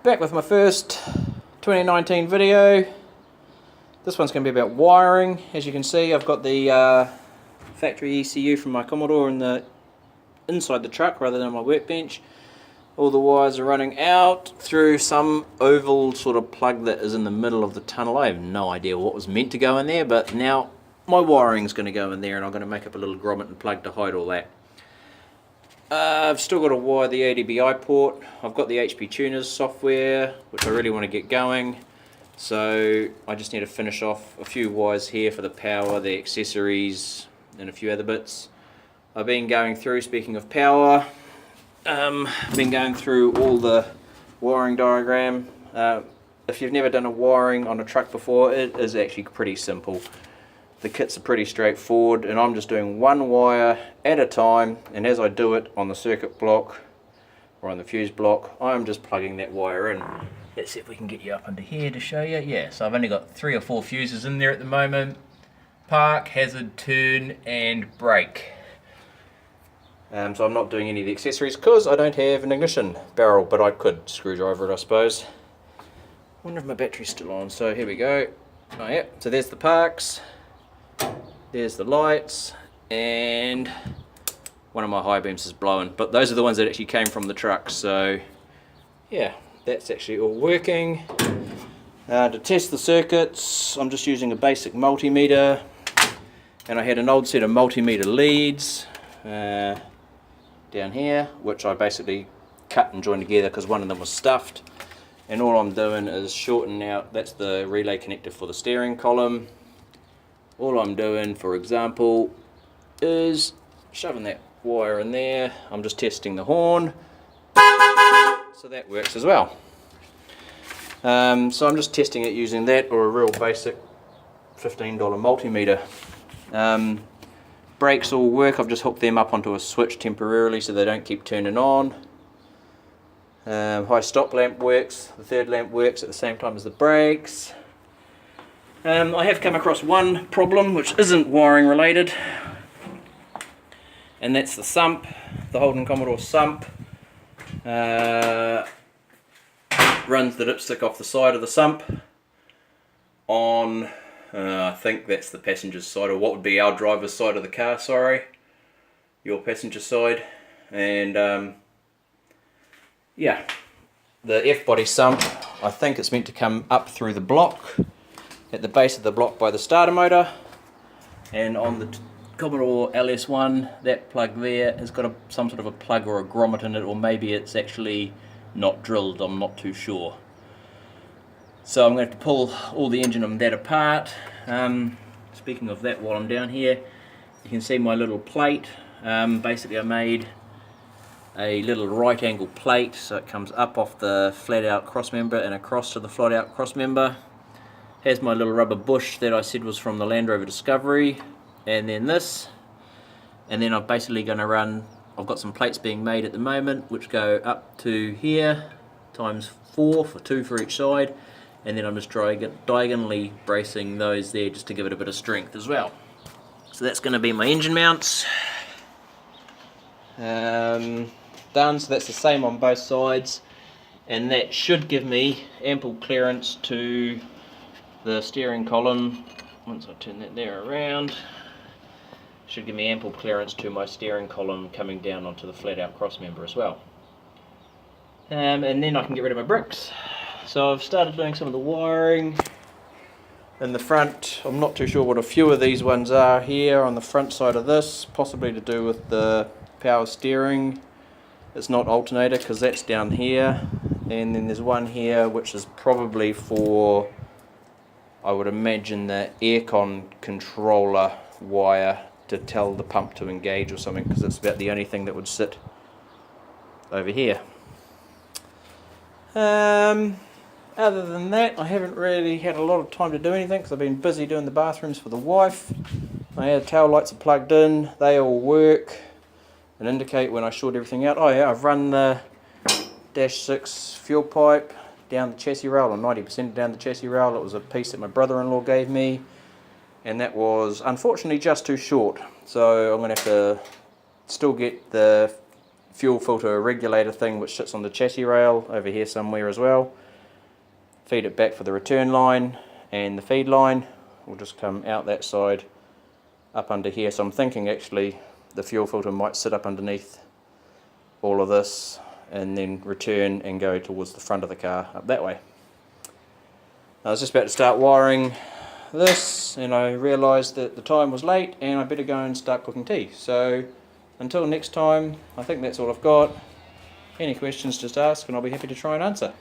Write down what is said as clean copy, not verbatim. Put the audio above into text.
Back with my first 2019 video. This one's going to be about wiring. As you can see, I've got the factory ECU from my Commodore inside the truck rather than my workbench. All the wires are running out through some oval sort of plug that is in the middle of the tunnel. I have no idea what was meant to go in there, but now my wiring's going to go in there, and I'm going to make up a little grommet and plug to hide all that. I've still got to wire the ADBI port. I've got the HP Tuners software, which I really want to get going. So I just need to finish off a few wires here for the power, the accessories, and a few other bits. I've been going through, speaking of power, been going through all the wiring diagram. If you've never done a wiring on a truck before, it is actually pretty simple. The kits are pretty straightforward, and I'm just doing one wire at a time, and as I do it on the circuit block or on the fuse block, I'm just plugging that wire in. Let's see if we can get you up under here to show you. Yeah, so I've only got 3 or 4 fuses in there at the moment. Park, hazard, turn, and brake. So I'm not doing any of the accessories because I don't have an ignition barrel, but I could screwdriver it, I suppose. Wonder if my battery's still on. So here we go. Oh yeah, so there's the parks. There's the lights, and one of my high beams is blowing, but those are the ones that actually came from the truck. So yeah, that's actually all working. To test the circuits, I'm just using a basic multimeter, and I had an old set of multimeter leads down here, which I basically cut and joined together because one of them was stuffed, and all I'm doing is shortening out. That's the relay connector for the steering column. All I'm doing, for example, is shoving that wire in there. I'm just testing the horn, so that works as well. So I'm just testing it using that or a real basic $15 multimeter. Brakes all work. I've just hooked them up onto a switch temporarily so they don't keep turning on. High stop lamp works. The third lamp works at the same time as the brakes. I have come across one problem which isn't wiring related, and that's the sump, the Holden Commodore sump. Runs the dipstick off the side of the sump on, I think that's the passenger's side, or what would be our driver's side of the car, sorry, your passenger side. And yeah, the F-body sump, I think it's meant to come up through the block, at the base of the block by the starter motor, and on the Commodore LS1, that plug there has got some sort of a plug or a grommet in it, or maybe it's actually not drilled, I'm not too sure. So I'm going to have to pull all the engine and that apart. Speaking of that, while I'm down here, you can see my little plate. Basically I made a little right angle plate, so it comes up off the flat out cross member and across to the flat out cross member. Has my little rubber bush that I said was from the Land Rover Discovery, and then this, and then I'm basically going to run, I've got some plates being made at the moment which go up to here times 4 for 2 for each side, and then I'm just diagonally bracing those there just to give it a bit of strength as well. So that's going to be my engine mounts. Done, so that's the same on both sides, and that should give me ample clearance to the steering column. Once I turn that there around, should give me ample clearance to my steering column coming down onto the flat out cross member as well. And then I can get rid of my bricks. So I've started doing some of the wiring in the front. I'm not too sure what a few of these ones are here on the front side of this, possibly to do with the power steering. It's not alternator because that's down here, and then there's one here which is probably for, I would imagine, the aircon controller wire to tell the pump to engage or something, because it's about the only thing that would sit over here. Other than that, I haven't really had a lot of time to do anything because I've been busy doing the bathrooms for the wife. My tail lights are plugged in, they all work and indicate when I short everything out. Oh yeah, I've run the dash 6 fuel pipe down the chassis rail, or 90% down the chassis rail. It was a piece that my brother-in-law gave me, and that was unfortunately just too short, so I'm going to have to still get the fuel filter regulator thing which sits on the chassis rail over here somewhere as well. Feed it back for the return line, and the feed line will just come out that side up under here. So I'm thinking actually the fuel filter might sit up underneath all of this and then return and go towards the front of the car up that way. I was just about to start wiring this and I realised that the time was late and I better go and start cooking tea. So until next time, I think that's all I've got. Any questions, just ask and I'll be happy to try and answer.